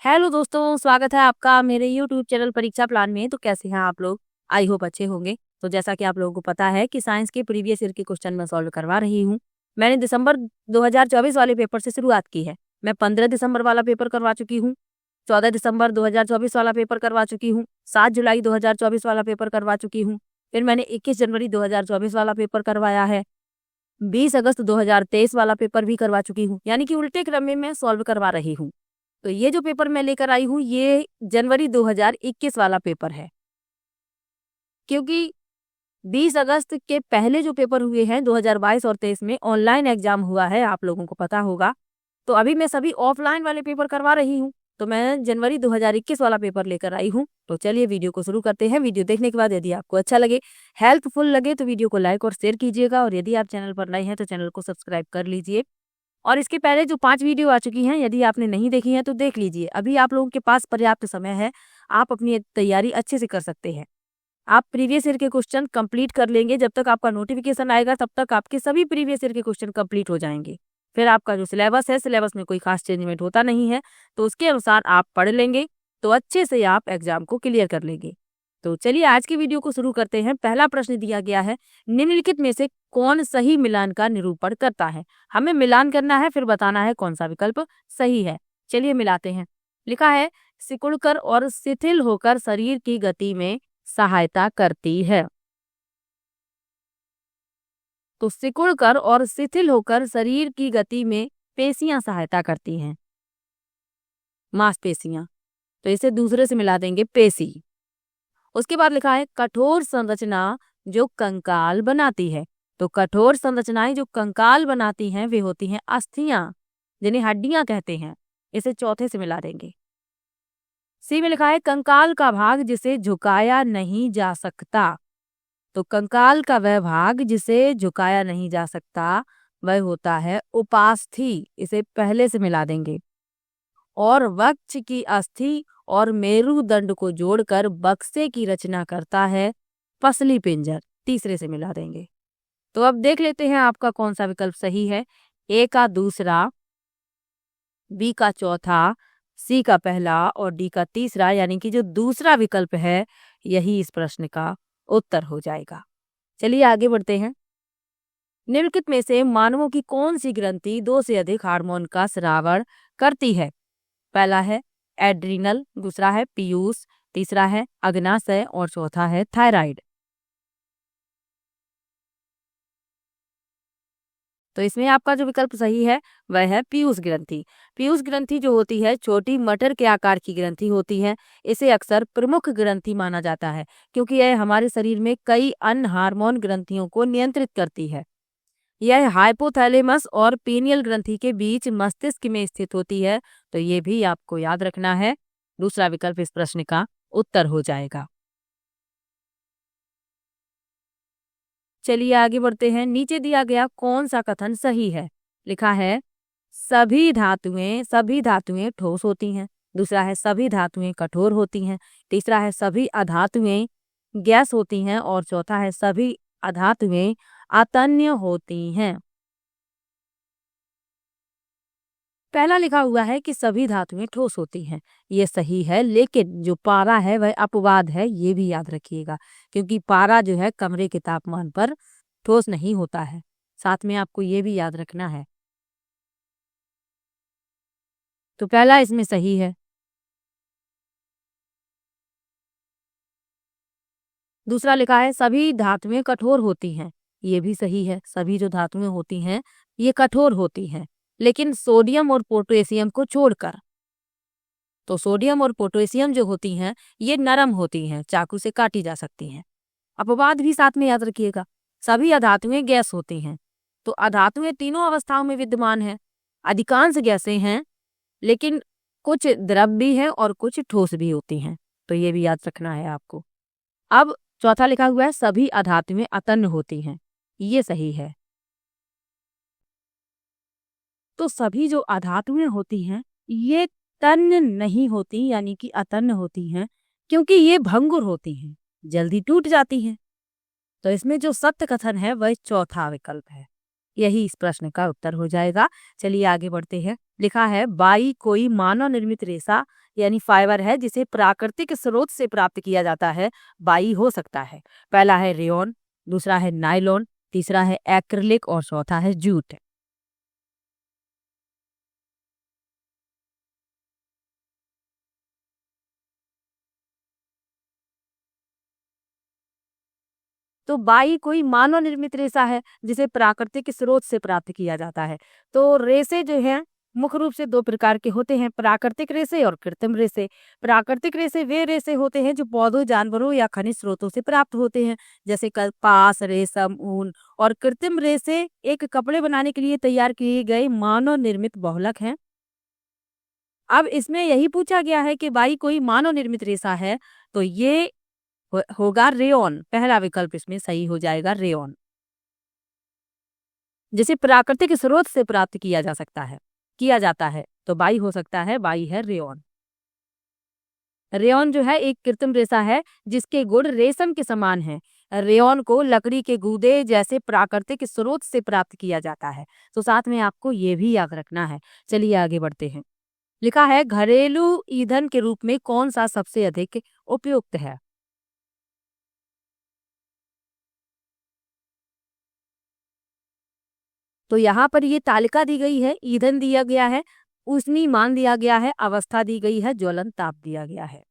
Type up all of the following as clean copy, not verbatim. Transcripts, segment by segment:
Hello दोस्तों, स्वागत है आपका मेरे यूट्यूब चैनल परीक्षा प्लान में। तो कैसे हैं आप लोग? आई होप अच्छे होंगे। तो जैसा कि आप लोगों को पता है कि साइंस के प्रीवियस ईयर के क्वेश्चन मैं सॉल्व करवा रही हूँ। मैंने दिसंबर 2024 वाले पेपर से शुरुआत की है। मैं 15 दिसंबर वाला पेपर करवा चुकी हूँ, 14 दिसंबर 2024 वाला पेपर करवा चुकी हूँ, 7 जुलाई 2024 वाला पेपर करवा चुकी हूँ। फिर मैंने 21 जनवरी 2024 वाला पेपर करवाया है, 20 अगस्त 2023 वाला पेपर भी करवा चुकी हूँ। यानी कि उल्टे क्रम में मैं सॉल्व करवा रही हूँ। तो ये जो पेपर मैं लेकर आई हूँ ये जनवरी 2021 वाला पेपर है, क्योंकि 20 अगस्त के पहले जो पेपर हुए हैं 2022 और 23 में ऑनलाइन एग्जाम हुआ है, आप लोगों को पता होगा। तो अभी मैं सभी ऑफलाइन वाले पेपर करवा रही हूँ, तो मैं जनवरी 2021 वाला पेपर लेकर आई हूँ। तो चलिए वीडियो को शुरू करते हैं। वीडियो देखने के बाद यदि आपको अच्छा लगे, हेल्पफुल लगे तो वीडियो को लाइक और शेयर कीजिएगा, और यदि आप चैनल पर नए हैं तो चैनल को सब्सक्राइब कर लीजिए। और इसके पहले जो 5 वीडियो आ चुकी हैं, यदि आपने नहीं देखी हैं तो देख लीजिए। अभी आप लोगों के पास पर्याप्त समय है, आप अपनी तैयारी अच्छे से कर सकते हैं। आप प्रीवियस ईयर के क्वेश्चन कंप्लीट कर लेंगे। जब तक आपका नोटिफिकेशन आएगा तब तक आपके सभी प्रीवियस ईयर के क्वेश्चन कंप्लीट हो जाएंगे। फिर आपका जो सिलेबस है, सिलेबस में कोई खास चेंजमेंट होता नहीं है, तो उसके अनुसार आप पढ़ लेंगे तो अच्छे से आप एग्जाम को क्लियर कर लेंगे। तो चलिए आज की वीडियो को शुरू करते हैं। पहला प्रश्न दिया गया है, निम्नलिखित में से कौन सही मिलान का निरूपण करता है? हमें मिलान करना है, फिर बताना है कौन सा विकल्प सही है। चलिए मिलाते हैं। लिखा है, सिकुड़कर और शिथिल होकर शरीर की गति में सहायता करती है। तो सिकुड़कर और शिथिल होकर शरीर की गति में पेशियां सहायता करती हैं, मांसपेशियां। तो इसे दूसरे से मिला देंगे, पेशी। उसके बाद लिखा है, कठोर संरचना जो कंकाल बनाती है। तो कठोर संरचनाएं जो कंकाल बनाती हैं वे होती हैं अस्थियां, जिन्हें हड्डियां कहते हैं। इसे चौथे से मिला देंगे। सी में लिखा है, कंकाल का भाग जिसे झुकाया नहीं जा सकता। तो कंकाल का वह भाग जिसे झुकाया नहीं जा सकता वह होता है उपास्थि। इसे पहले से मिला देंगे। और वक्ष की अस्थि और मेरुदंड को जोड़कर बक्से की रचना करता है पसली पिंजर। तीसरे से मिला देंगे। तो अब देख लेते हैं आपका कौन सा विकल्प सही है। ए का दूसरा, बी का चौथा, सी का पहला और डी का तीसरा, यानी कि जो दूसरा विकल्प है यही इस प्रश्न का उत्तर हो जाएगा। चलिए आगे बढ़ते हैं। निम्नलिखित में से मानवों की कौन सी ग्रंथि 2 से अधिक हार्मोन का स्रावण करती है? पहला है एड्रिनल, दूसरा है पीयूष, तीसरा है अग्नाशय और चौथा है थायराइड। तो इसमें आपका जो विकल्प सही है वह है पीयूष ग्रंथि। पीयूष ग्रंथि जो होती है छोटी मटर के आकार की ग्रंथि होती है। इसे अक्सर प्रमुख ग्रंथि माना जाता है, क्योंकि यह हमारे शरीर में कई अन्य हार्मोन ग्रंथियों को नियंत्रित करती है। यह हाइपोथैलेमस और पीनियल ग्रंथि के बीच मस्तिष्क में स्थित होती है। तो ये भी आपको याद रखना है। दूसरा विकल्प इस प्रश्न का उत्तर हो जाएगा। चलिए आगे बढ़ते हैं। नीचे दिया गया कौन सा कथन सही है? लिखा है, सभी धातुएं ठोस होती हैं। दूसरा है सभी धातुएं कठोर होती हैं। तीसरा है सभी अधातुएं गैस होती हैं और चौथा है सभी अधातुएं अतन्य होती हैं। पहला लिखा हुआ है कि सभी धातुएं ठोस होती हैं, ये सही है, लेकिन जो पारा है वह अपवाद है, ये भी याद रखिएगा। क्योंकि पारा जो है कमरे के तापमान पर ठोस नहीं होता है। साथ में आपको ये भी याद रखना है। तो पहला इसमें सही है। दूसरा लिखा है सभी धातुएं कठोर होती हैं, ये भी सही है। सभी जो धातुएं होती हैं ये कठोर होती हैं, लेकिन सोडियम और पोटेशियम को छोड़कर। तो सोडियम और पोटेशियम जो होती हैं ये नरम होती हैं, चाकू से काटी जा सकती हैं। अपवाद भी साथ में याद रखिएगा। सभी अधातुएं गैस होती हैं। तो अधातुएं तीनों अवस्थाओं में विद्यमान हैं। अधिकांश गैसें हैं, लेकिन कुछ द्रव भी हैं और कुछ ठोस भी होती हैं। तो ये भी याद रखना है आपको। अब चौथा लिखा हुआ है सभी अधातुएं अतन्न होती हैं, ये सही है। तो सभी जो अधातुएं होती हैं ये तन्य नहीं होती, यानी कि अतन्न होती हैं, क्योंकि ये भंगुर होती हैं, जल्दी टूट जाती हैं। तो इसमें जो सत्य कथन है वह चौथा विकल्प है, यही इस प्रश्न का उत्तर हो जाएगा। चलिए आगे बढ़ते हैं। लिखा है बाई कोई मानव निर्मित रेशा यानी फाइबर है जिसे प्राकृतिक स्रोत से प्राप्त किया जाता है। बाई हो सकता है। पहला है रेयॉन, दूसरा है नायलॉन, तीसरा है एक्रिलिक और चौथा है जूट। तो बाई कोई मानव निर्मित रेशा है जिसे प्राकृतिक स्रोत से प्राप्त किया जाता है। तो रेशे जो है मुख्य रूप से दो प्रकार के होते हैं, प्राकृतिक रेशे और कृत्रिम रेशे। प्राकृतिक रेशे वे रेशे होते हैं जो पौधों, जानवरों या खनिज स्रोतों से प्राप्त होते हैं, जैसे कपास, रेशम, ऊन। और कृत्रिम रेशे एक कपड़े बनाने के लिए तैयार किए गए मानव निर्मित बहुलक हैं। अब इसमें यही पूछा गया है कि बाई कोई मानव निर्मित रेशा है, तो ये होगा रेयॉन। पहला विकल्प इसमें सही हो जाएगा, रेयॉन, जिसे प्राकृतिक स्रोत से प्राप्त किया जाता है। तो बाई हो सकता है, बाई है रेयॉन। रेयॉन जो है एक कृत्रिम रेशा है जिसके गुण रेशम के समान हैं। रेयॉन को लकड़ी के गूदे जैसे प्राकृतिक स्रोत से प्राप्त किया जाता है। तो साथ में आपको ये भी याद रखना है। चलिए आगे बढ़ते हैं। लिखा है घरेलू ईंधन के रूप में कौन सा सबसे अधिक उपयुक्त है। तो यहाँ पर ये तालिका दी गई है, ईंधन दिया गया है, उष्णी मान दिया गया है, अवस्था दी गई है, ज्वलन ताप दिया गया है।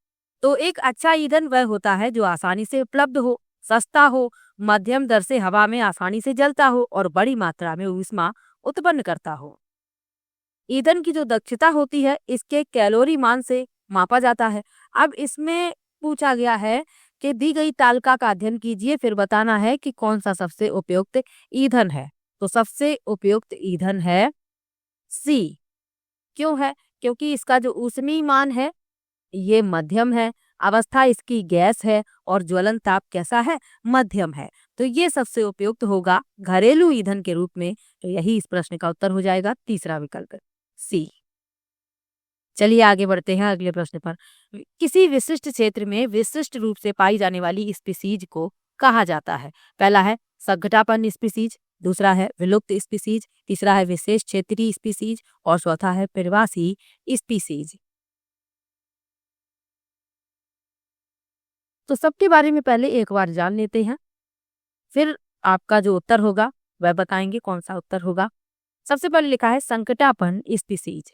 तो एक अच्छा ईंधन वह होता है जो आसानी से उपलब्ध हो, सस्ता हो, मध्यम दर से हवा में आसानी से जलता हो और बड़ी मात्रा में ऊष्मा उत्पन्न करता हो। ईंधन की जो दक्षता होती है इसके कैलोरी मान से मापा जाता है। अब इसमें पूछा गया है कि दी गई तालिका का अध्ययन कीजिए, फिर बताना है कि कौन सा सबसे उपयुक्त ईंधन है। तो सबसे उपयुक्त ईंधन है सी। क्यों है? क्योंकि इसका जो ऊष्मीय मान है ये मध्यम है, अवस्था इसकी गैस है और ज्वलन ताप कैसा है? मध्यम है। तो ये सबसे उपयुक्त होगा घरेलू ईंधन के रूप में। तो यही इस प्रश्न का उत्तर हो जाएगा, तीसरा विकल्प सी। चलिए आगे बढ़ते हैं अगले प्रश्न पर। किसी विशिष्ट क्षेत्र में विशिष्ट रूप से पाई जाने वाली स्पीसीज को कहा जाता है। पहला है संकटापन्न स्पीसीज, दूसरा है विलुप्त स्पीसीज, तीसरा है विशेष क्षेत्रीय स्पीसीज और चौथा है प्रवासी स्पीसीज। तो सबके बारे में पहले एक बार जान लेते हैं, फिर आपका जो उत्तर होगा वह बताएंगे कौन सा उत्तर होगा। सबसे पहले लिखा है संकटापन्न स्पीसीज।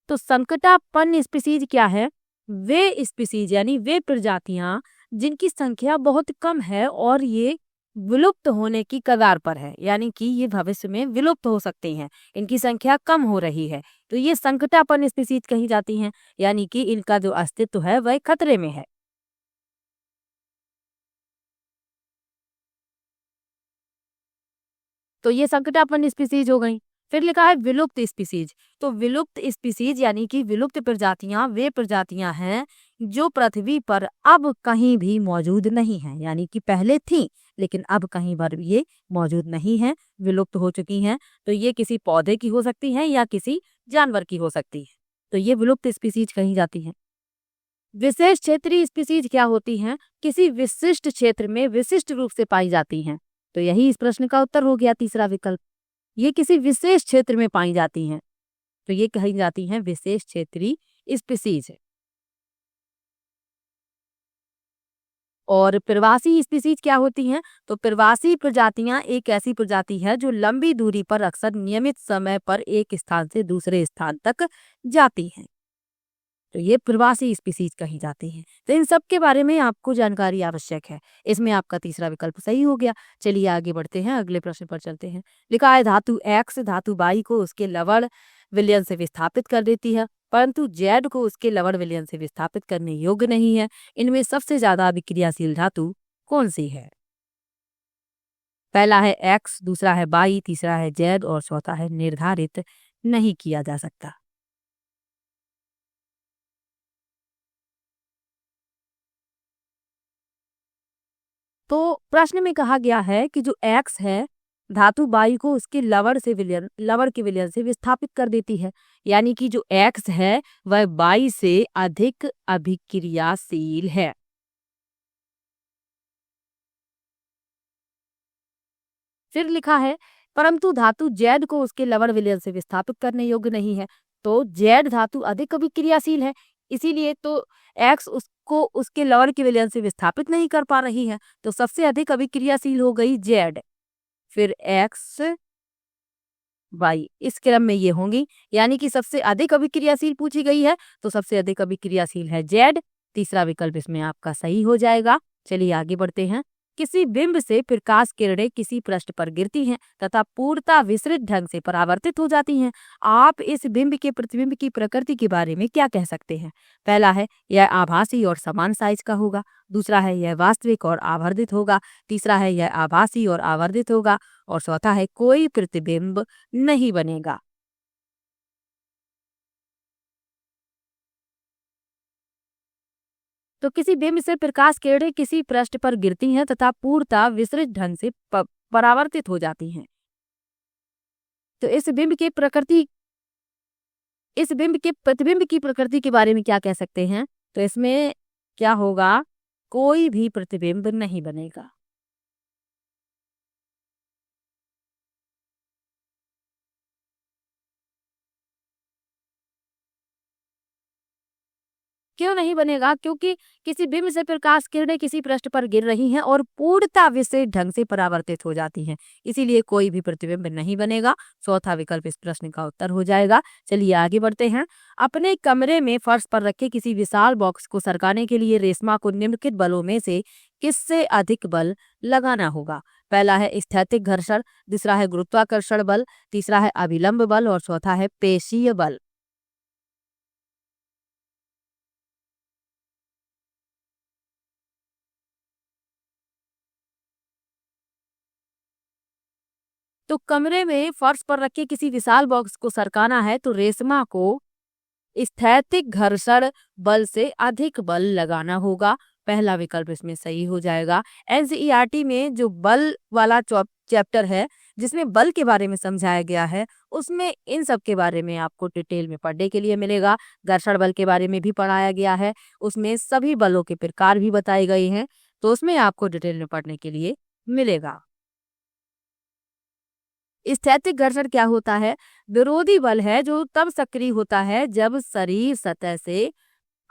तो संकटापन्न स्पीसीज क्या है? वे स्पीसीज यानी वे प्रजातियां जिनकी संख्या बहुत कम है और ये विलुप्त होने की कगार पर है, यानी कि ये भविष्य में विलुप्त हो सकती हैं, इनकी संख्या कम हो रही है। तो ये संकटापन्न स्पीसीज कही जाती हैं, यानी कि इनका जो अस्तित्व है वह खतरे में है। तो ये संकटापन्न स्पीसीज हो गई। फिर लिखा है विलुप्त स्पीसीज। तो विलुप्त स्पीसीज यानी कि विलुप्त प्रजातियां वे प्रजातियां हैं जो पृथ्वी पर अब कहीं भी मौजूद नहीं हैं, यानी कि पहले थी लेकिन अब कहीं पर भी ये मौजूद नहीं है, विलुप्त हो चुकी हैं। तो ये किसी पौधे की हो सकती हैं या किसी जानवर की हो सकती है। तो ये विलुप्त स्पीसीज कही जाती हैं। विशेष क्षेत्रीय स्पीसीज क्या होती हैं? किसी विशिष्ट क्षेत्र में विशिष्ट रूप से पाई जाती हैं। तो यही इस प्रश्न का उत्तर हो गया, तीसरा विकल्प। ये किसी विशेष क्षेत्र में पाई जाती हैं, तो ये कही जाती हैं विशेष क्षेत्रीय स्पीसीज। और प्रवासी स्पीसीज क्या होती हैं? तो प्रवासी प्रजातियां एक ऐसी प्रजाति है जो लंबी दूरी पर अक्सर नियमित समय पर एक स्थान से दूसरे स्थान तक जाती हैं। तो ये प्रवासी स्पीसीज कही जाती हैं। तो इन सब के बारे में आपको जानकारी आवश्यक है। इसमें आपका तीसरा विकल्प सही हो गया। चलिए आगे बढ़ते हैं, अगले प्रश्न पर चलते हैं। लिखा है धातु एक्स धातु बाई को उसके लवण विलयन से विस्थापित कर देती है, परंतु जेड को उसके लवण विलयन से विस्थापित करने योग्य नहीं है। इनमें सबसे ज्यादा अभिक्रियाशील धातु कौन सी है? पहला है एक्स, दूसरा है बाई, तीसरा है जेड और चौथा है निर्धारित नहीं किया जा सकता। तो प्रश्न में कहा गया है कि जो एक्स है धातु बाई को उसके लवण के विलयन से विस्थापित कर देती है, यानी कि जो एक्स है वह बाई से अधिक अभिक्रियाशील है। फिर लिखा है परंतु धातु जैद को उसके लवण विलयन से विस्थापित करने योग्य नहीं है। तो जैद धातु अधिक अभिक्रियाशील है, इसीलिए तो एक्स उसको उसके लवण के विलयन से विस्थापित नहीं कर पा रही है, तो सबसे अधिक अभिक्रियाशील हो गई जेड। फिर एक्स वाई इस क्रम में ये होंगी, यानी कि सबसे अधिक अभिक्रियाशील पूछी गई है तो सबसे अधिक अभिक्रियाशील है जेड। तीसरा विकल्प इसमें आपका सही हो जाएगा। चलिए आगे बढ़ते हैं। किसी बिंब से प्रकाश किरणें किसी पृष्ठ पर गिरती हैं तथा पूर्णतः विसरित ढंग से परावर्तित हो जाती हैं। आप इस बिंब के प्रतिबिंब की प्रकृति के बारे में क्या कह सकते हैं? पहला है यह आभासी और समान साइज का होगा। दूसरा है यह वास्तविक और आवर्धित होगा। तीसरा है यह आभासी और आवर्धित होगा। और चौथा है कोई प्रतिबिंब नहीं बनेगा। तो किसी बिंब से प्रकाश किरणें किसी पृष्ठ पर गिरती हैं तथा पूर्णतः विसरित ढंग से परावर्तित हो जाती हैं। तो इस बिंब के प्रतिबिंब की प्रकृति के बारे में क्या कह सकते हैं? तो इसमें क्या होगा? कोई भी प्रतिबिंब नहीं बनेगा। क्यों नहीं बनेगा? क्योंकि किसी बिंब से प्रकाश किरणें किसी पृष्ठ पर गिर रही हैं और पूर्णतः विशेष ढंग से परावर्तित हो जाती हैं, इसीलिए कोई भी प्रतिबिंब नहीं बनेगा। चौथा विकल्प इस प्रश्न का उत्तर हो जाएगा। चलिए आगे बढ़ते हैं। अपने कमरे में फर्श पर रखे किसी विशाल बॉक्स को सरकाने के लिए रेशमा को निम्नलिखित बलों में से किससे अधिक बल लगाना होगा? पहला है स्थैतिक घर्षण, दूसरा है गुरुत्वाकर्षण बल, तीसरा है अभिलंब बल और चौथा है पेशीय बल। तो कमरे में फर्श पर रखे किसी विशाल बॉक्स को सरकाना है तो रेशमा को स्थैतिक घर्षण बल से अधिक बल लगाना होगा। पहला विकल्प इसमें सही हो जाएगा। एनसीईआरटी में जो बल वाला चैप्टर है जिसमें बल के बारे में समझाया गया है, उसमें इन सब के बारे में आपको डिटेल में पढ़ने के लिए मिलेगा। घर्षण बल के बारे में भी पढ़ाया गया है, उसमें सभी बलों के प्रकार भी बताए गए हैं, तो उसमें आपको डिटेल में पढ़ने के लिए मिलेगा। स्थैतिक घर्षण क्या होता है? विरोधी बल है जो तब सक्रिय होता है जब शरीर सतह से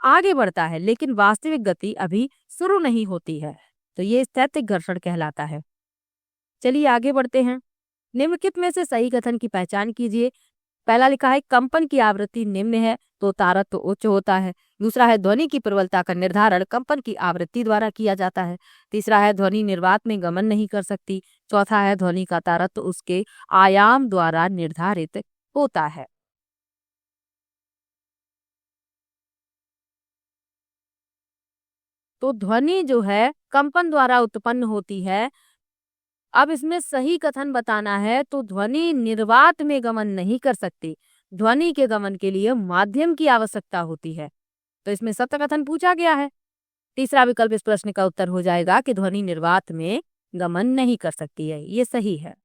आगे बढ़ता है लेकिन वास्तविक गति अभी शुरू नहीं होती है, तो ये स्थैतिक घर्षण कहलाता है। चलिए आगे बढ़ते हैं। निम्नलिखित में से सही कथन की पहचान कीजिए। पहला लिखा है कंपन की आवृत्ति निम्न है तो तारत्व उच्च होता है। दूसरा है ध्वनि की प्रबलता का निर्धारण कंपन की आवृत्ति द्वारा किया जाता है। तीसरा है ध्वनि निर्वात में गमन नहीं कर सकती। चौथा है ध्वनि का तारत्व उसके आयाम द्वारा निर्धारित होता है। तो ध्वनि जो है कंपन द्वारा उत्पन्न होती है। अब इसमें सही कथन बताना है तो ध्वनि निर्वात में गमन नहीं कर सकती। ध्वनि के गमन के लिए माध्यम की आवश्यकता होती है, तो इसमें सत्य कथन पूछा गया है। तीसरा विकल्प इस प्रश्न का उत्तर हो जाएगा कि ध्वनि निर्वात में गमन नहीं कर सकती है, ये सही है।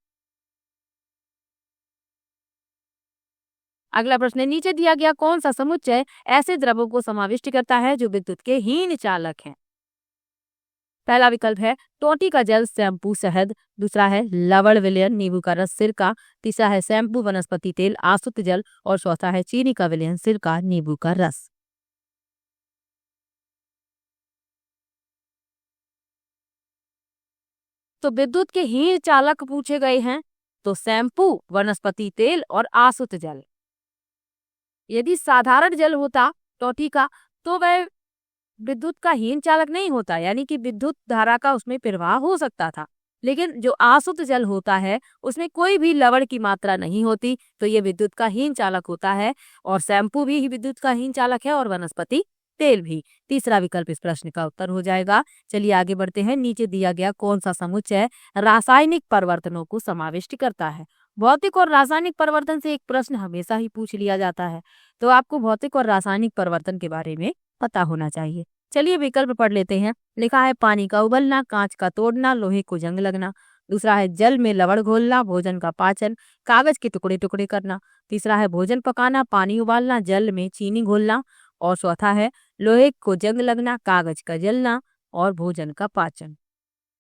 अगला प्रश्न है, नीचे दिया गया कौन सा समुच्चय ऐसे द्रवों को समाविष्ट करता है जो विद्युत के हीन चालक हैं? पहला विकल्प है टोटी का जल शैम्पू शहद, दूसरा है लवण विलयन नींबू का रस सिरका, तीसरा है शैम्पू वनस्पति तेल आसुत जल और चौथा है चीनी का विलयन सिरका नींबू का रस। तो विद्युत के हीन चालक पूछे गए हैं तो शैम्पू वनस्पति तेल और आसुत जल। यदि साधारण जल होता टोटी का तो वह विद्युत का हीन चालक नहीं होता, यानी कि विद्युत धारा का उसमें प्रवाह हो सकता था। लेकिन जो आसुत जल होता है उसमें कोई भी लवण की मात्रा नहीं होती, तो ये विद्युत का हीन चालक होता है। और शैम्पू भी विद्युत का हीन चालक है और वनस्पति तेल भी। तीसरा विकल्प इस प्रश्न का उत्तर हो जाएगा। चलिए आगे बढ़ते हैं। नीचे दिया गया कौन सा समुच्चय रासायनिक परिवर्तनों को समाविष्ट करता है? भौतिक और रासायनिक परिवर्तन से एक प्रश्न हमेशा ही पूछ लिया जाता है, तो आपको भौतिक और रासायनिक परिवर्तन के बारे में पता होना चाहिए। चलिए विकल्प पढ़ लेते हैं। लिखा है पानी का उबलना, कांच का तोड़ना, लोहे को जंग लगना। दूसरा है जल में लवण घोलना, भोजन का पाचन, कागज के टुकड़े टुकड़े करना। तीसरा है भोजन पकाना, पानी उबालना, जल में चीनी घोलना और चौथा है लोहे को जंग लगना, कागज का जलना और भोजन का पाचन।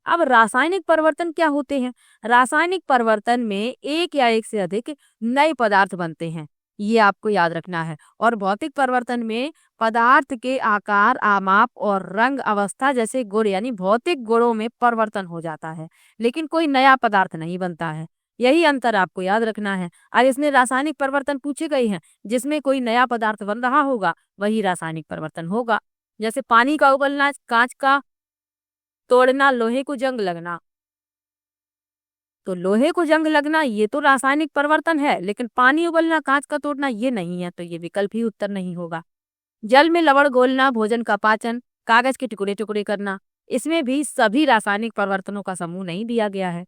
अब रासायनिक परिवर्तन क्या होते हैं? रासायनिक परिवर्तन में एक या एक से अधिक नए पदार्थ बनते हैं, ये आपको याद रखना है। और भौतिक परिवर्तन में पदार्थ के आकार, आमाप और रंग, अवस्था जैसे गुण यानी भौतिक गुणों में परिवर्तन हो जाता है, लेकिन कोई नया पदार्थ नहीं बनता है। यही अंतर आपको याद रखना है। और इसमें रासायनिक परिवर्तन पूछे गए हैं, जिसमें कोई नया पदार्थ बन रहा होगा वही रासायनिक परिवर्तन होगा। जैसे पानी का उबलना, कांच का तोड़ना, लोहे को जंग लगना। तो लोहे को जंग लगना ये तो रासायनिक परिवर्तन है, लेकिन पानी उबलना, कांच का तोड़ना ये नहीं है, तो ये विकल्प ही उत्तर नहीं होगा। जल में लवण घोलना, भोजन का पाचन, कागज के टुकड़े टुकड़े करना, इसमें भी सभी रासायनिक परिवर्तनों का समूह नहीं दिया गया है।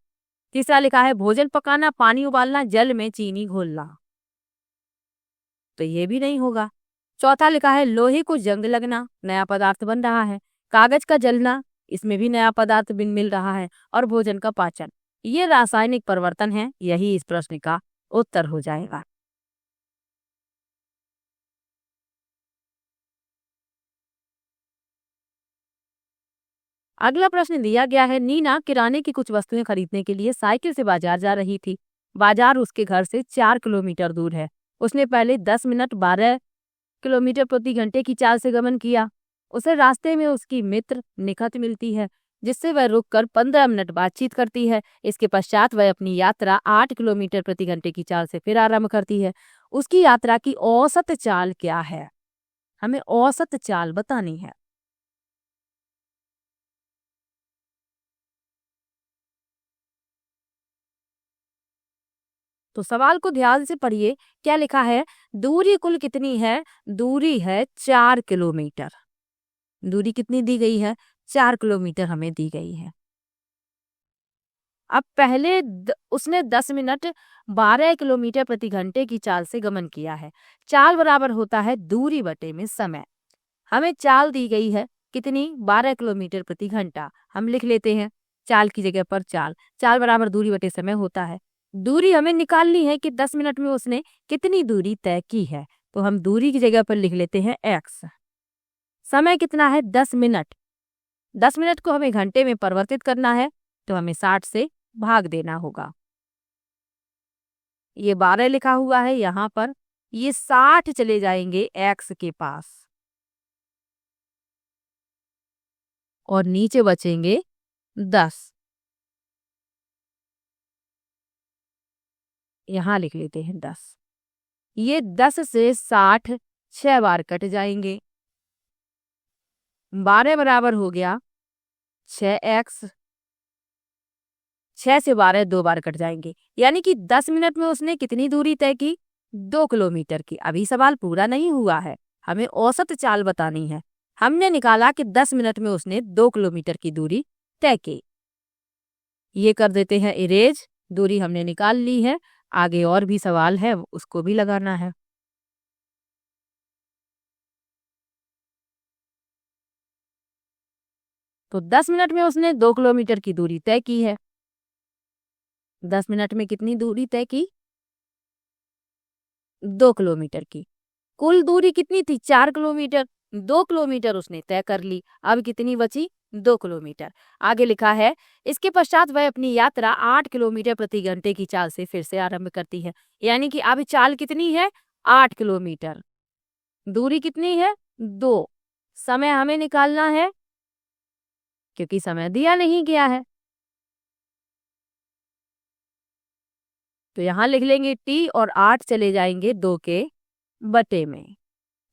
तीसरा लिखा है भोजन पकाना, पानी उबालना, जल में चीनी घोलना, तो ये भी नहीं होगा। चौथा लिखा है लोहे को जंग लगना, नया पदार्थ बन रहा है। कागज का जलना, इसमें भी नया पदार्थ बिन मिल रहा है। और भोजन का पाचन, ये रासायनिक परिवर्तन है। यही इस प्रश्न का उत्तर हो जाएगा। अगला प्रश्न दिया गया है नीना किराने की कुछ वस्तुएं खरीदने के लिए साइकिल से बाजार जा रही थी। बाजार उसके घर से 4 किलोमीटर दूर है। उसने पहले 10 मिनट 12 किलोमीटर प्रति घंटे की चाल से गमन किया। उसे रास्ते में उसकी मित्र निखत मिलती है, जिससे वह रुककर 15 मिनट बातचीत करती है। इसके पश्चात वह अपनी यात्रा 8 किलोमीटर प्रति घंटे की चाल से फिर आरंभ करती है। उसकी यात्रा की औसत चाल क्या है? हमें औसत चाल बतानी है। तो सवाल को ध्यान से पढ़िए। क्या लिखा है? दूरी कुल कितनी है? दूरी है 4 किलोमीटर। दूरी कितनी दी गई है? 4 किलोमीटर हमें दी गई है। अब पहले उसने 10 मिनट 12 किलोमीटर प्रति घंटे की चाल से गमन किया है। चाल बराबर होता है दूरी बटे में समय। हमें चाल दी गई है कितनी? 12 किलोमीटर प्रति घंटा। हम लिख लेते हैं चाल की जगह पर चाल। चाल बराबर दूरी बटे समय होता है। दूरी हमें निकालनी है कि 10 मिनट में उसने कितनी दूरी तय की है, तो हम दूरी की जगह पर लिख लेते हैं x। समय कितना है? 10 मिनट। 10 मिनट को हमें घंटे में परिवर्तित करना है, तो हमें 60 से भाग देना होगा। ये 12 लिखा हुआ है यहाँ पर, ये 60 चले जाएंगे x के पास और नीचे बचेंगे 10। यहाँ लिख लेते हैं 10। ये 10 से 60 6 बार कट जाएंगे। 12 बराबर हो गया 6x। 6 से 12 2 बार कट जाएंगे, यानी कि 10 मिनट में उसने कितनी दूरी तय की? 2 किलोमीटर की। अभी सवाल पूरा नहीं हुआ है, हमें औसत चाल बतानी है। हमने निकाला कि 10 मिनट में उसने 2 किलोमीटर की दूरी तय की। ये कर देते हैं इरेज। दूरी हमने निकाल ली है। आगे और भी सवाल है, उसको भी लगाना है। तो 10 मिनट में उसने 2 किलोमीटर की दूरी तय की है। 10 मिनट में कितनी दूरी तय की? 2 किलोमीटर की। कुल दूरी कितनी थी? 4 किलोमीटर। 2 किलोमीटर उसने तय कर ली। अब कितनी बची? 2 किलोमीटर। आगे लिखा है इसके पश्चात वह अपनी यात्रा 8 किलोमीटर प्रति घंटे की चाल से फिर से आरंभ करती है। यानी कि अब चाल कितनी है? 8 किलोमीटर। दूरी कितनी है? 2। समय हमें निकालना है, क्योंकि समय दिया नहीं गया है, तो यहाँ लिख लेंगे t और 8 चले जाएंगे 2 के बटे में।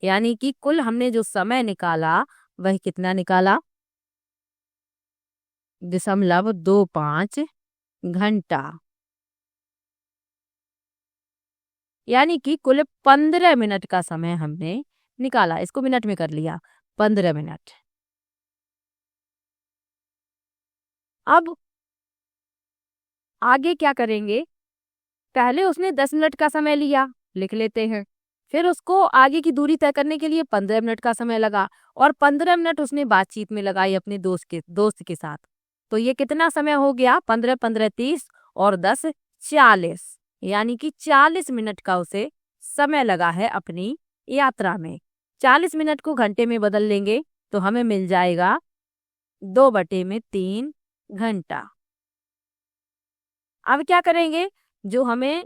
यानी कि कुल हमने जो समय निकाला वह कितना निकाला? 0.25 घंटा। यानी कि कुल 15 मिनट का समय हमने निकाला। इसको मिनट में कर लिया, 15 मिनट। अब आगे क्या करेंगे? पहले उसने 10 मिनट का समय लिया, लिख लेते हैं। फिर उसको आगे की दूरी तय करने के लिए 15 मिनट का समय लगा और 15 मिनट उसने बातचीत में लगाई अपने दोस्त के साथ। तो ये कितना समय हो गया? 15 15 30 और 10 40। यानी कि 40 मिनट का उसे समय लगा है अपनी यात्रा में। 40 मिनट को घंटे में बदल लेंगे तो हमें मिल जाएगा 2/3 घंटा। अब क्या करेंगे, जो हमें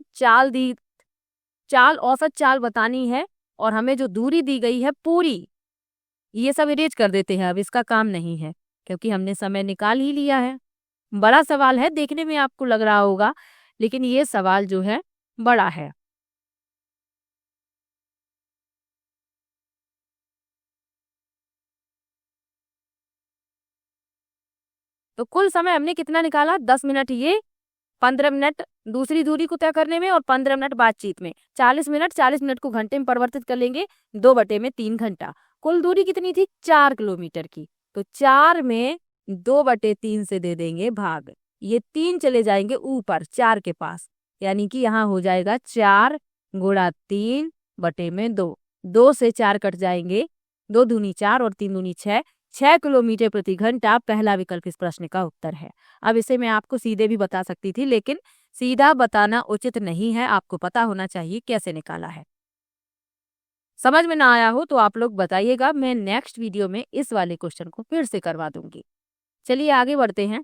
औसत चाल बतानी है और हमें जो दूरी दी गई है पूरी, ये सब इरेज कर देते हैं। अब इसका काम नहीं है क्योंकि हमने समय निकाल ही लिया है। बड़ा सवाल है, देखने में आपको लग रहा होगा, लेकिन ये सवाल जो है बड़ा है। तो कुल समय हमने कितना निकाला, 10 मिनट ये, 15 मिनट दूसरी दूरी को तय करने में और 15 मिनट बातचीत में, 40 मिनट। 40 मिनट को घंटे में परिवर्तित कर लेंगे, 2/3 घंटा। कुल दूरी कितनी थी, 4 किलोमीटर की। तो 4 में 2/3 से दे देंगे भाग, ये 3 चले जाएंगे ऊपर 4 के पास, यानी कि यहाँ हो जाएगा 4 गुणा 3/2। 2 से 4 कट जाएंगे, 2 दूनी 4 और 3 दूनी 6, 6 किलोमीटर प्रति घंटा पहला विकल्प इस प्रश्न का उत्तर है। अब इसे मैं आपको सीधे भी बता सकती थी, लेकिन सीधा बताना उचित नहीं है, आपको पता होना चाहिए कैसे निकाला है। समझ में ना आया हो तो आप लोग बताइएगा, मैं नेक्स्ट वीडियो में इस वाले क्वेश्चन को फिर से करवा दूंगी। चलिए आगे बढ़ते हैं।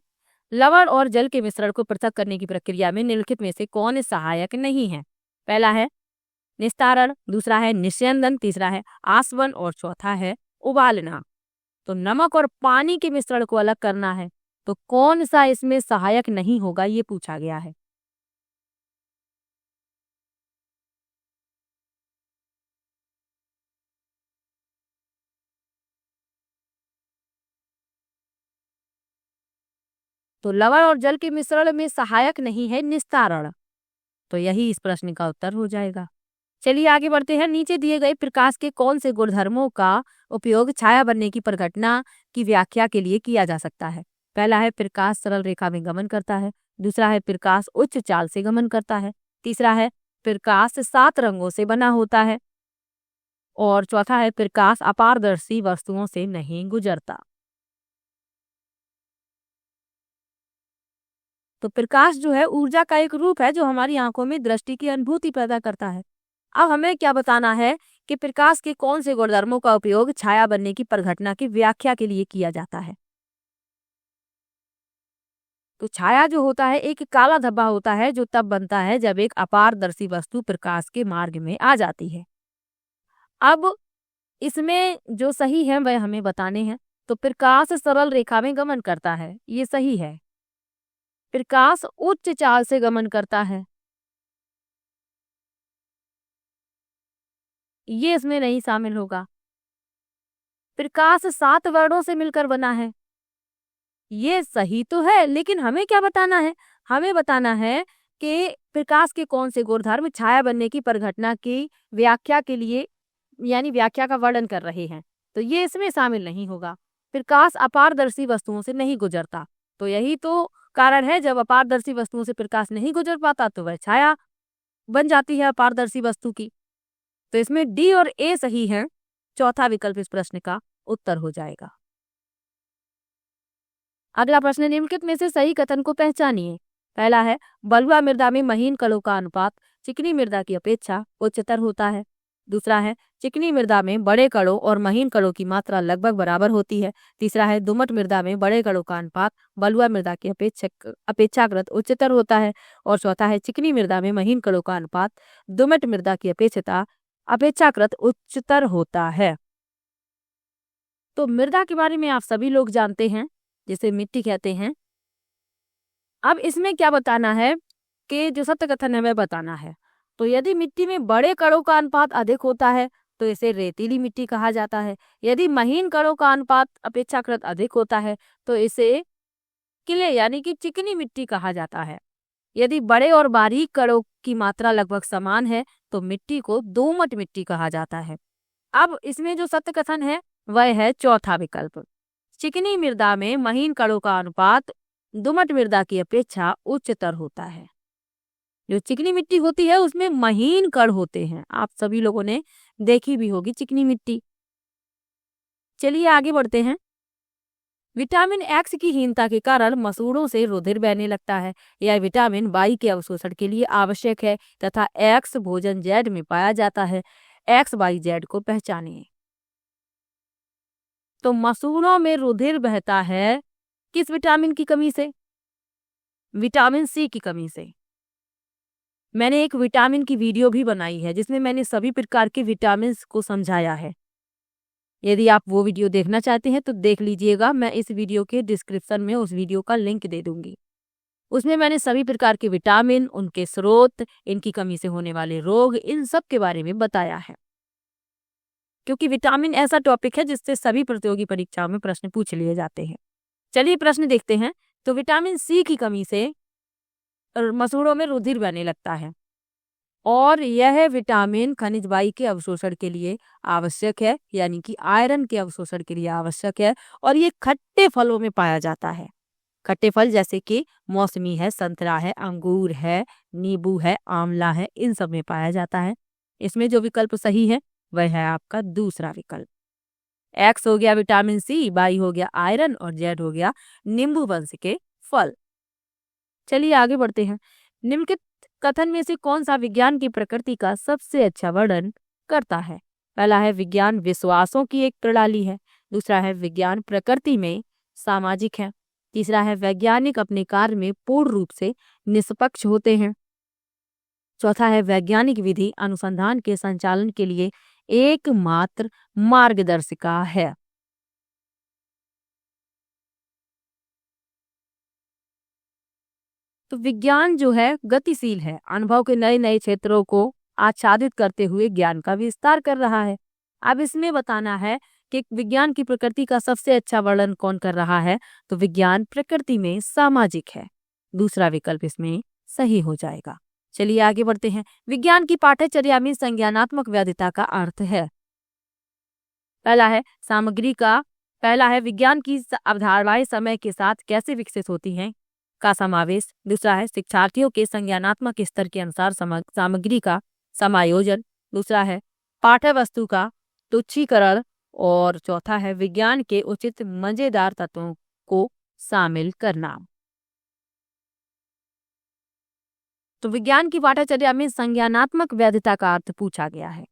लवण और जल के मिश्रण को पृथक करने की प्रक्रिया में निम्नलिखित में से कौन सहायक नहीं है। पहला है निस्तारण, दूसरा है निस्यंदन, तीसरा है आसवन और चौथा है उबालना। तो नमक और पानी के मिश्रण को अलग करना है, तो कौन सा इसमें सहायक नहीं होगा, ये पूछा गया है। तो लवण और जल के मिश्रण में सहायक नहीं है निस्तारण, तो यही इस प्रश्न का उत्तर हो जाएगा। चलिए आगे बढ़ते हैं। नीचे दिए गए प्रकाश के कौन से गुणधर्मों का उपयोग छाया बनने की परिघटना की व्याख्या के लिए किया जा सकता है। पहला है प्रकाश सरल रेखा में गमन करता है, दूसरा है प्रकाश उच्च चाल से गमन करता है, तीसरा है प्रकाश 7 रंगों से बना होता है और चौथा है प्रकाश अपारदर्शी वस्तुओं से नहीं गुजरता। तो प्रकाश जो है ऊर्जा का एक रूप है जो हमारी आंखों में दृष्टि की अनुभूति पैदा करता है। अब हमें क्या बताना है कि प्रकाश के कौन से गुणधर्मों का उपयोग छाया बनने की परिघटना की व्याख्या के लिए किया जाता है। तो छाया जो होता है एक काला धब्बा होता है जो तब बनता है जब एक अपारदर्शी वस्तु प्रकाश के मार्ग में आ जाती है। अब इसमें जो सही है वह हमें बताने हैं। तो प्रकाश सरल रेखा में गमन करता है, ये सही है। प्रकाश उच्च चाल से गमन करता है, ये इसमें नहीं शामिल होगा। प्रकाश 7 वर्णों से मिलकर बना है, ये सही तो है, लेकिन हमें क्या बताना है, हमें बताना है कि प्रकाश के कौन से गुणधर्म छाया बनने की परिघटना की व्याख्या के लिए, यानी व्याख्या का वर्णन कर रहे हैं, तो ये इसमें शामिल नहीं होगा। प्रकाश अपारदर्शी वस्तुओं से नहीं गुजरता, तो यही तो कारण है, जब अपारदर्शी वस्तुओं से प्रकाश नहीं गुजर पाता तो वह छाया बन जाती है अपारदर्शी वस्तु की। तो इसमें डी और ए सही है, चौथा विकल्प इस प्रश्न का उत्तर हो जाएगा। अगला प्रश्न, निम्नलिखित में से सही कथन को पहचानिए। पहला है बलुआ मृदा में महीन कणों का अनुपात चिकनी मृदा की अपेक्षा उच्चतर होता है। दूसरा है चिकनी मृदा में बड़े कणों और महीन कणों की मात्रा लगभग बराबर होती है। तीसरा है दोमट मृदा में बड़े कणों का अनुपात बलुआ मृदा की अपेक्षाकृत उच्चतर होता है। और चौथा है चिकनी मृदा में महीन कणों का अनुपात दोमट मृदा की अपेक्षाकृत उच्चतर होता है। तो मृदा के बारे में आप सभी लोग जानते हैं, जिसे मिट्टी कहते हैं। अब इसमें क्या बताना है कि जो सत्य कथन है वह बताना है। तो यदि मिट्टी में बड़े कणों का अनुपात अधिक होता है तो इसे रेतीली मिट्टी कहा जाता है। यदि महीन कणों का अनुपात अपेक्षाकृत अधिक होता है तो इसे किले यानी कि चिकनी मिट्टी कहा जाता है। यदि बड़े और बारीक कणों की मात्रा लगभग समान है तो मिट्टी को दोमट मिट्टी कहा जाता है। अब इसमें जो सत्य कथन है वह है चौथा विकल्प। चिकनी मृदा में महीन कणों का अनुपात दोमट मृदा की अपेक्षा उच्चतर होता है। जो चिकनी मिट्टी होती है उसमें महीन कण होते हैं, आप सभी लोगों ने देखी भी होगी चिकनी मिट्टी। चलिए आगे बढ़ते हैं। विटामिन एक्स की हीनता के कारण मसूड़ों से रुधिर बहने लगता है। यह विटामिन वाई के अवशोषण के लिए आवश्यक है तथा एक्स भोजन जेड में पाया जाता है। एक्स वाई जेड को पहचानिए। तो मसूड़ों में रुधिर बहता है किस विटामिन की कमी से? विटामिन सी की कमी से। मैंने एक विटामिन की वीडियो भी बनाई है जिसमें मैंने सभी प्रकार के विटामिन को समझाया है। यदि आप वो वीडियो देखना चाहते हैं तो देख लीजिएगा, मैं इस वीडियो के डिस्क्रिप्शन में उस वीडियो का लिंक दे दूंगी। उसमें मैंने सभी प्रकार के विटामिन, उनके स्रोत, इनकी कमी से होने वाले रोग, इन सब के बारे में बताया है। क्योंकि विटामिन ऐसा टॉपिक है जिससे सभी प्रतियोगी परीक्षाओं में प्रश्न पूछ लिए जाते हैं। चलिए प्रश्न देखते हैं। तो विटामिन सी की कमी से मसूड़ों में रुधिर बहने लगता है और यह विटामिन खनिज वाई के अवशोषण के लिए आवश्यक है, यानी कि आयरन के अवशोषण के लिए आवश्यक है। और ये खट्टे फलों में पाया जाता है। खट्टे फल जैसे कि मौसमी है, संतरा है, अंगूर है, नींबू है, आंवला है, इन सब में पाया जाता है। इसमें जो विकल्प सही है वह है आपका दूसरा विकल्प। एक्स हो गया विटामिन सी, वाई हो गया आयरन और जेड हो गया नींबू वंश के फल। चलिए आगे बढ़ते हैं। निम्नलिखित कथन में से कौन सा विज्ञान की प्रकृति का सबसे अच्छा वर्णन करता है? पहला है विज्ञान विश्वासों की एक प्रणाली है। दूसरा है विज्ञान प्रकृति में सामाजिक है। तीसरा है वैज्ञानिक अपने कार्य में पूर्ण रूप से निष्पक्ष होते हैं। चौथा है वैज्ञानिक विधि अनुसंधान के संचालन के लिए एकमात्र मार्गदर्शिका है। तो विज्ञान जो है गतिशील है, अनुभव के नए नए क्षेत्रों को आच्छादित करते हुए ज्ञान का विस्तार कर रहा है। अब इसमें बताना है कि विज्ञान की प्रकृति का सबसे अच्छा वर्णन कौन कर रहा है? तो विज्ञान प्रकृति में सामाजिक है। दूसरा विकल्प इसमें सही हो जाएगा। चलिए आगे बढ़ते हैं। विज्ञान की पाठ्यचर्या में संज्ञानात्मक वैधता का अर्थ है। पहला है विज्ञान की अवधारणाएं समय के साथ कैसे विकसित होती हैं का समावेश। दूसरा है शिक्षार्थियों के संज्ञानात्मक स्तर के अनुसार सामग्री का समायोजन। दूसरा है पाठ्य वस्तु का तुच्छीकरण और चौथा है विज्ञान के उचित मजेदार तत्वों को शामिल करना। तो विज्ञान की पाठ्यचर्या में संज्ञानात्मक वैधता का अर्थ पूछा गया है।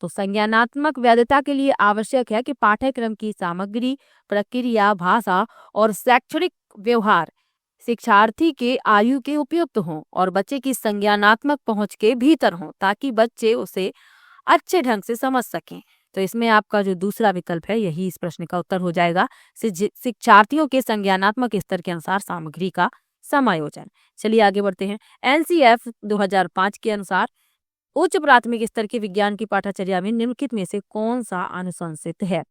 तो संज्ञानात्मक वैधता के लिए आवश्यक है कि पाठ्यक्रम की सामग्री, प्रक्रिया, भाषा और शैक्षणिक व्यवहार शिक्षार्थी के आयु के उपयुक्त हों और बच्चे की संज्ञानात्मक पहुंच के भीतर हों ताकि बच्चे उसे अच्छे ढंग से समझ सकें। तो इसमें आपका जो दूसरा विकल्प है यही इस प्रश्न का उत्तर हो जाएगा। शिक्षार्थियों के संज्ञानात्मक स्तर के अनुसार सामग्री का समायोजन। चलिए आगे बढ़ते हैं। एनसीएफ 2005 के अनुसार उच्च प्राथमिक स्तर के विज्ञान की पाठ्यचर्या में निम्नलिखित में से कौन सा अनुशंसित है?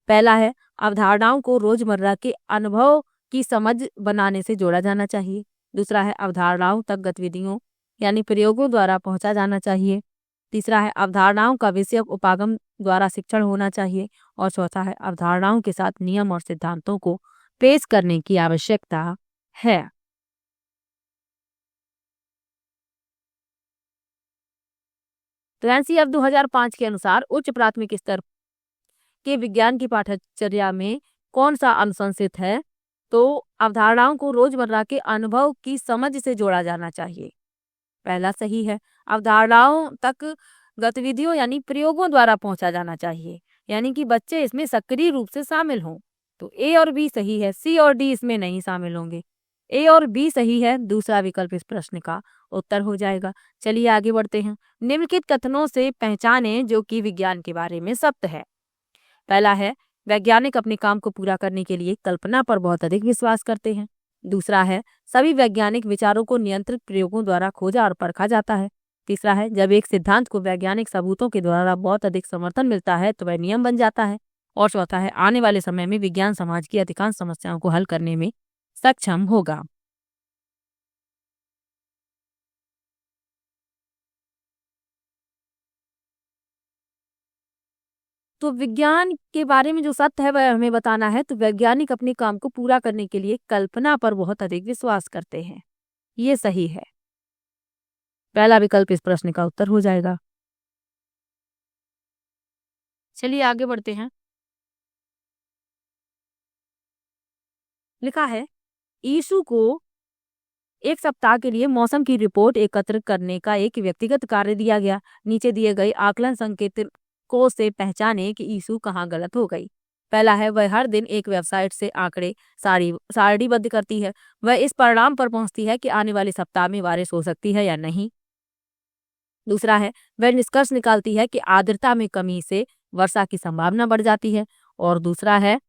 पहला है अवधारणाओं को रोजमर्रा के अनुभव की समझ बनाने से जोड़ा जाना चाहिए। दूसरा है अवधारणाओं तक गतिविधियों यानी प्रयोगों द्वारा पहुंचा जाना चाहिए। तीसरा है अवधारणाओं का विषयक उपागम द्वारा शिक्षण होना चाहिए और चौथा है अवधारणाओं के साथ नियम और सिद्धांतों को पेश करने की आवश्यकता है। तो एनसीएफ 2005 के अनुसार उच्च प्राथमिक स्तर के विज्ञान की पाठ्यचर्या में कौन सा अनुशंसित है? तो अवधारणाओं को रोजमर्रा के अनुभव की समझ से जोड़ा जाना चाहिए। पहला सही है। अवधारणाओं तक गतिविधियों यानी प्रयोगों द्वारा पहुंचा जाना चाहिए, यानी कि बच्चे इसमें सक्रिय रूप से शामिल हों। तो ए और बी सही है, सी और डी इसमें नहीं शामिल होंगे। ए और बी सही है, दूसरा विकल्प इस प्रश्न का उत्तर हो जाएगा। चलिए आगे बढ़ते हैं। निम्नलिखित कथनों से पहचाने जो कि विज्ञान के बारे में सत्य है। पहला है वैज्ञानिक अपने काम को पूरा करने के लिए कल्पना पर बहुत अधिक विश्वास करते हैं। दूसरा है सभी वैज्ञानिक विचारों को नियंत्रित प्रयोगों द्वारा खोजा और परखा जाता है। तीसरा है जब एक सिद्धांत को वैज्ञानिक सबूतों के द्वारा बहुत अधिक समर्थन मिलता है तो वह नियम बन जाता है। और चौथा है आने वाले समय में विज्ञान समाज की अधिकांश समस्याओं को हल करने में सक्षम होगा। तो विज्ञान के बारे में जो सत्य है वह हमें बताना है। तो वैज्ञानिक अपने काम को पूरा करने के लिए कल्पना पर बहुत अधिक विश्वास करते हैं, ये सही है। पहला विकल्प इस प्रश्न का उत्तर हो जाएगा। चलिए आगे बढ़ते हैं। लिखा है यीशु को एक सप्ताह के लिए मौसम की रिपोर्ट एकत्र करने का एक व्यक्तिगत कार्य दिया गया। नीचे दिए गए आकलन संकेतकों से पहचाने कि यीशु कहाँ गलत हो गई। पहला है वह हर दिन एक वेबसाइट से आंकड़े सारणीबद्ध करती है। वह इस परिणाम पर पहुंचती है कि आने वाले सप्ताह में बारिश हो सकती है या नहीं। दूसरा है वह निष्कर्ष निकालती है कि आर्द्रता में कमी से वर्षा की संभावना बढ़ जाती है। और दूसरा है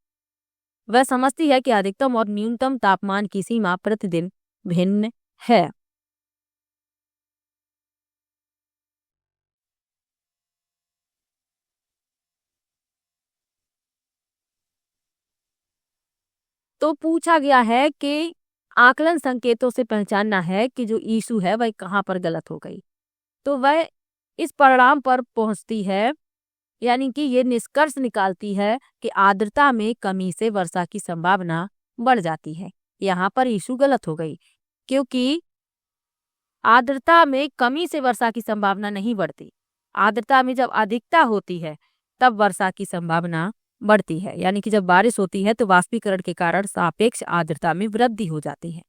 वह समझती है कि अधिकतम और न्यूनतम तापमान की सीमा प्रतिदिन भिन्न है। तो पूछा गया है कि आकलन संकेतों से पहचानना है कि जो इशू है वह कहाँ पर गलत हो गई। तो वह इस परिणाम पर पहुंचती है, यानी कि ये निष्कर्ष निकालती है कि आर्द्रता में कमी से वर्षा की संभावना बढ़ जाती है। यहाँ पर इशू गलत हो गई, क्योंकि आर्द्रता में कमी से वर्षा की संभावना नहीं बढ़ती। आर्द्रता में जब अधिकता होती है तब वर्षा की संभावना बढ़ती है, यानी कि जब बारिश होती है तो वाष्पीकरण के कारण सापेक्ष आर्द्रता में वृद्धि हो जाती है।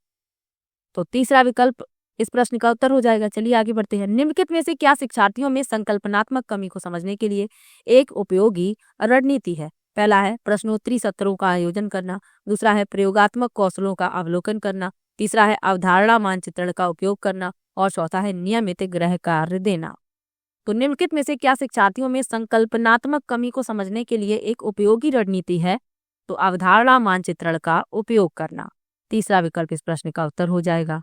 तो तीसरा विकल्प इस प्रश्न का उत्तर हो जाएगा। चलिए आगे बढ़ते हैं। निम्नलिखित में से क्या शिक्षार्थियों में संकल्पनात्मक कमी को समझने के लिए एक उपयोगी रणनीति है? पहला है प्रश्नोत्तरी सत्रों का आयोजन करना। दूसरा है प्रयोगात्मक कौशलों का अवलोकन करना। तीसरा है अवधारणा मानचित्रण का उपयोग करना। और चौथा है नियमित गृह कार्य देना। तो निम्नलिखित में से क्या शिक्षार्थियों में संकल्पनात्मक कमी को समझने के लिए एक उपयोगी रणनीति है? तो अवधारणा मानचित्रण का उपयोग करना। तीसरा विकल्प इस प्रश्न का उत्तर हो जाएगा।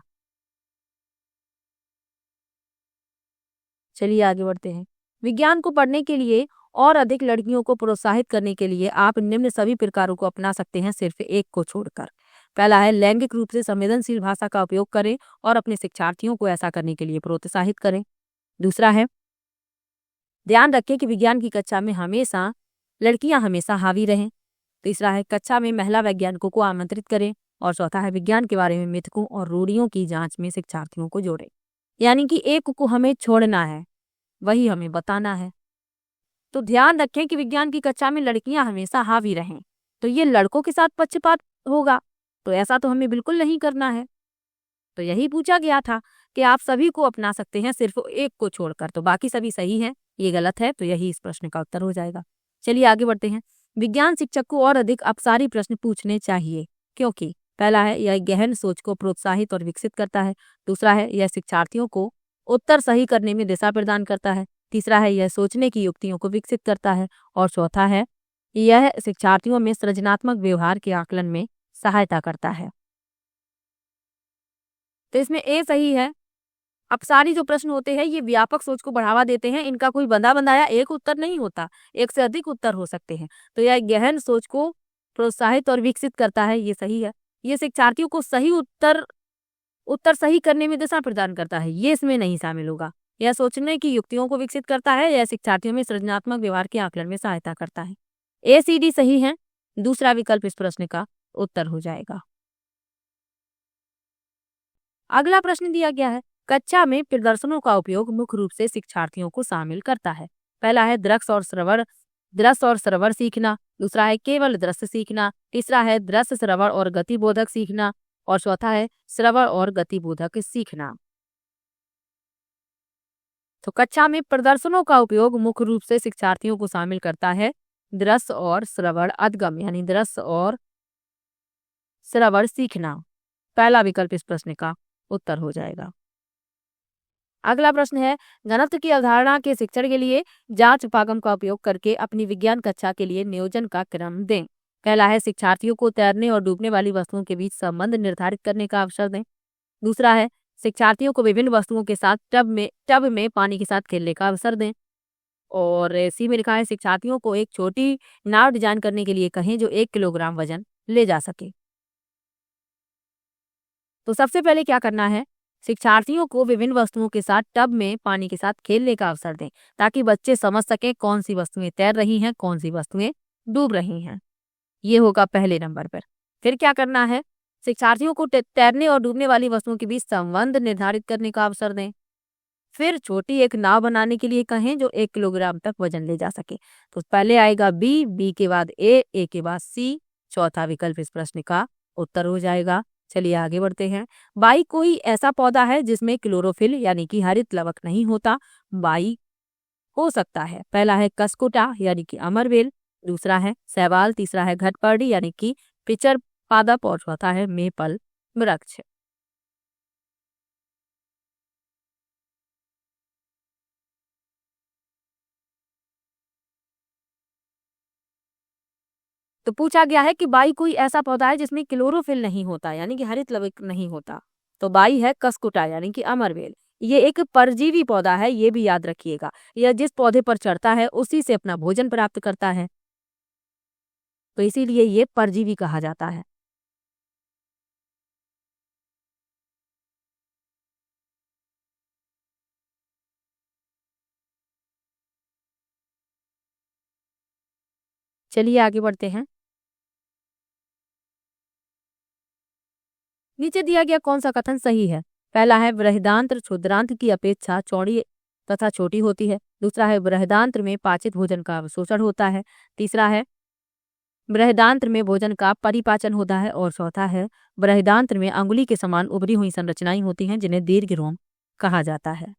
चलिए आगे बढ़ते हैं। विज्ञान को पढ़ने के लिए और अधिक लड़कियों को प्रोत्साहित करने के लिए आप निम्न सभी प्रकारों को अपना सकते हैं, सिर्फ एक को छोड़कर। पहला है लैंगिक रूप से संवेदनशील भाषा का उपयोग करें और अपने शिक्षार्थियों को ऐसा करने के लिए प्रोत्साहित करें। दूसरा है ध्यान रखें कि विज्ञान की कक्षा में लड़कियां हमेशा हावी रहें। तीसरा है कक्षा में महिला वैज्ञानिकों को आमंत्रित करें। और चौथा है विज्ञान के बारे में मिथकों और रूढ़ियों की जांच में शिक्षार्थियों को जोड़ें। यानी कि एक को हमें छोड़ना है, वही हमें बताना है। तो ध्यान रखें कि विज्ञान की कक्षा में लड़कियां हमेशा हावी रहें, तो ये लड़कों के साथ पक्षपात होगा, तो ऐसा तो हमें बिल्कुल नहीं करना है। तो यही पूछा गया था कि आप सभी को अपना सकते हैं, सिर्फ एक को छोड़कर, तो बाकी सभी सही है, ये गलत है, तो यही इस प्रश्न का उत्तर हो जाएगा। चलिए आगे बढ़ते हैं। विज्ञान शिक्षक को और अधिक अपसारी प्रश्न पूछने चाहिए, क्योंकि पहला है यह गहन सोच को प्रोत्साहित और विकसित करता है। दूसरा है यह शिक्षार्थियों को उत्तर सही करने में दिशा प्रदान करता है। तीसरा है यह सोचने की युक्तियों को विकसित करता है। और चौथा है यह शिक्षार्थियों में सृजनात्मक व्यवहार के आकलन में सहायता करता है। तो इसमें ए सही है। अपसारी जो प्रश्न होते हैं ये व्यापक सोच को बढ़ावा देते हैं, इनका कोई बंधा बंधाया एक उत्तर नहीं होता, एक से अधिक उत्तर हो सकते हैं। तो यह गहन सोच को प्रोत्साहित और विकसित करता है, ये सही है। ये शिक्षार्थियों को सही उत्तर सही करने में दिशा प्रदान करता है, ये इसमें नहीं शामिल होगा। यह सोचने की युक्तियों को विकसित करता है, यह शिक्षार्थियों में सृजनात्मक व्यवहार के आकलन में सहायता करता है। ए सी डी सही है। दूसरा विकल्प इस प्रश्न का उत्तर हो जाएगा। अगला प्रश्न दिया गया है कक्षा में प्रदर्शनों का उपयोग मुख्य रूप से शिक्षार्थियों को शामिल करता है। पहला है दृश्य और श्रवण सीखना। दूसरा है केवल दृश्य सीखना। तीसरा है दृश्य श्रवण और गतिबोधक सीखना। और चौथा है श्रवण और गतिबोधक सीखना। तो कक्षा में प्रदर्शनों का उपयोग मुख्य रूप से शिक्षार्थियों को शामिल करता है दृश्य और श्रवण अधगम, यानी दृश्य और श्रवण सीखना। पहला विकल्प इस प्रश्न का उत्तर हो जाएगा। अगला प्रश्न है घनत्व की अवधारणा के शिक्षण के लिए जांच उपागम का उपयोग करके अपनी विज्ञान कक्षा के लिए नियोजन का क्रम दें। पहला है शिक्षार्थियों को तैरने और डूबने वाली वस्तुओं के बीच संबंध निर्धारित करने का अवसर दें। दूसरा है शिक्षार्थियों को विभिन्न वस्तुओं के साथ टब में पानी के साथ खेलने का अवसर दें। और सी में लिखा है शिक्षार्थियों को एक छोटी नाव डिजाइन करने के लिए कहें जो 1 किलोग्राम वजन ले जा सके। तो सबसे पहले क्या करना है, शिक्षार्थियों को विभिन्न वस्तुओं के साथ टब में पानी के साथ खेलने का अवसर दें, ताकि बच्चे समझ सकें कौन सी वस्तुएं तैर रही हैं, कौन सी वस्तुएं डूब रही हैं। ये होगा पहले नंबर पर। फिर क्या करना है, शिक्षार्थियों को तैरने और डूबने वाली वस्तुओं के बीच संबंध निर्धारित करने का अवसर दें। फिर छोटी एक नाव बनाने के लिए कहें जो 1 किलोग्राम तक वजन ले जा सके। तो पहले आएगा बी के बाद ए के बाद सी। चौथा विकल्प इस प्रश्न का उत्तर हो जाएगा। चलिए आगे बढ़ते हैं। बाई कोई ऐसा पौधा है जिसमें क्लोरोफिल यानी कि हरित लवक नहीं होता। बाई हो सकता है। पहला है कसकुटा यानी कि अमरवेल। दूसरा है शैवाल, तीसरा है घटपर्णी यानी कि पिचर पादप और चौथा है मेपल वृक्ष। तो पूछा गया है कि बाई कोई ऐसा पौधा है जिसमें क्लोरोफिल नहीं होता यानी कि हरित लवक नहीं होता। तो बाई है कस्कुटा यानी कि अमरवेल। ये एक परजीवी पौधा है, ये भी याद रखिएगा। यह जिस पौधे पर चढ़ता है उसी से अपना भोजन प्राप्त करता है, तो इसीलिए ये परजीवी कहा जाता है। चलिए आगे बढ़ते हैं। नीचे दिया गया कौन सा कथन सही है? पहला है बृहदांत्र क्षुद्रांत्र की अपेक्षा चौड़ी तथा छोटी होती है। दूसरा है बृहदांत्र में पाचित भोजन का अवशोषण होता है। तीसरा है बृहदांत्र में भोजन का परिपाचन होता है। और चौथा है बृहदांत्र में अंगुली के समान उभरी हुई संरचनाएं होती हैं जिन्हें दीर्घरोम कहा जाता है।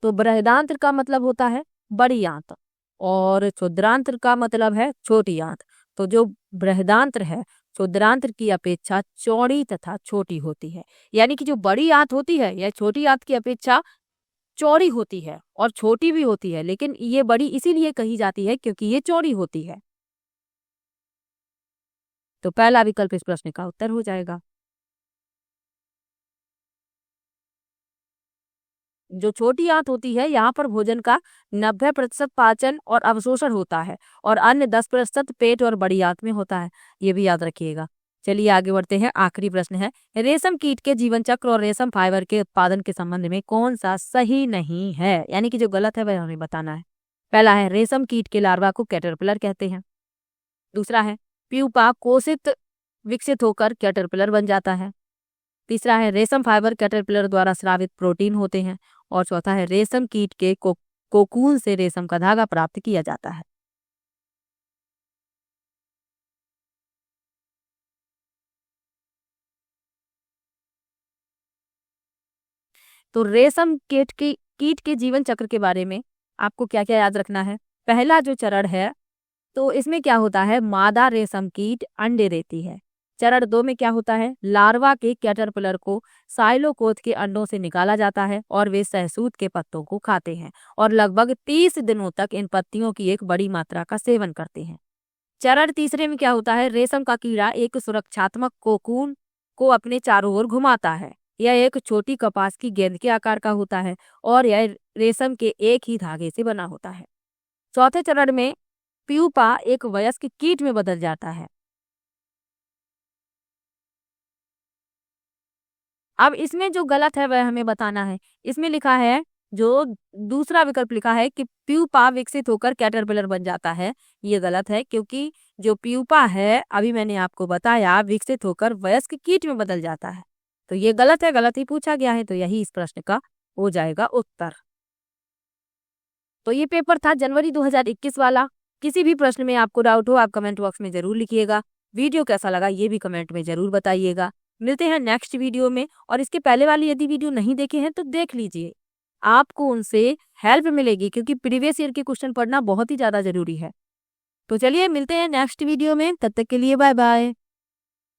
तो बृहदांत्र का मतलब होता है बड़ी आंत और क्षुद्रांत्र का मतलब है छोटी आंत। तो जो बृहदांत्र है क्षुद्रांत्र की अपेक्षा चौड़ी तथा छोटी होती है, यानी कि जो बड़ी आंत होती है यह छोटी आंत की अपेक्षा चौड़ी होती है और छोटी भी होती है, लेकिन ये बड़ी इसीलिए कही जाती है क्योंकि ये चौड़ी होती है। तो पहला विकल्प इस प्रश्न का उत्तर हो जाएगा। जो छोटी आंत होती है यहाँ पर भोजन का 90% पाचन और अवशोषण होता है और अन्य 10% पेट और बड़ी आंत में होता है, ये भी याद रखिएगा। चलिए आगे बढ़ते हैं। आखिरी प्रश्न है, रेशम कीट के जीवन चक्र और रेशम फाइबर के उत्पादन के संबंध में कौन सा सही नहीं है, यानी कि जो गलत है वह हमें बताना है। पहला है रेशम कीट के लार्वा को कैटरपिलर कहते हैं। दूसरा है प्यूपा कोशित विकसित होकर कैटरपिलर बन जाता है। तीसरा है रेशम फाइबर कैटरपिलर द्वारा स्रावित प्रोटीन होते हैं। और चौथा है रेशम कीट के कोकून से रेशम का धागा प्राप्त किया जाता है। तो रेशम कीट के जीवन चक्र के बारे में आपको क्या क्या याद रखना है। पहला जो चरण है तो इसमें क्या होता है, मादा रेशम कीट अंडे देती है। चरण 2 में क्या होता है, लार्वा के कैटरपिलर को साइलोकोथ के अंडों से निकाला जाता है और वे सहसूत के पत्तों को खाते हैं और लगभग 30 दिनों तक इन पत्तियों की एक बड़ी मात्रा का सेवन करते हैं। चरण तीसरे में क्या होता है, रेशम का कीड़ा एक सुरक्षात्मक कोकून को अपने चारों ओर घुमाता है। यह एक छोटी कपास की गेंद के आकार का होता है और यह रेशम के एक ही धागे से बना होता है। चौथे चरण में प्यूपा एक वयस्क कीट में बदल जाता है। अब इसमें जो गलत है वह हमें बताना है। इसमें लिखा है, जो दूसरा विकल्प लिखा है कि प्यूपा विकसित होकर कैटरपिलर बन जाता है, ये गलत है क्योंकि जो प्यूपा है अभी मैंने आपको बताया विकसित होकर वयस्क कीट में बदल जाता है। तो ये गलत है, गलत ही पूछा गया है, तो यही इस प्रश्न का हो जाएगा उत्तर। तो ये पेपर था जनवरी 2021 वाला। किसी भी प्रश्न में आपको डाउट हो आप कमेंट बॉक्स में जरूर लिखिएगा। वीडियो कैसा लगा ये भी कमेंट में जरूर बताइएगा। मिलते हैं नेक्स्ट वीडियो में। और इसके पहले वाली यदि वीडियो नहीं देखे हैं तो देख लीजिए, आपको उनसे हेल्प मिलेगी क्योंकि प्रीवियस ईयर के क्वेश्चन पढ़ना बहुत ही ज़्यादा जरूरी है। तो चलिए मिलते हैं नेक्स्ट वीडियो में, तब तक के लिए बाय बाय।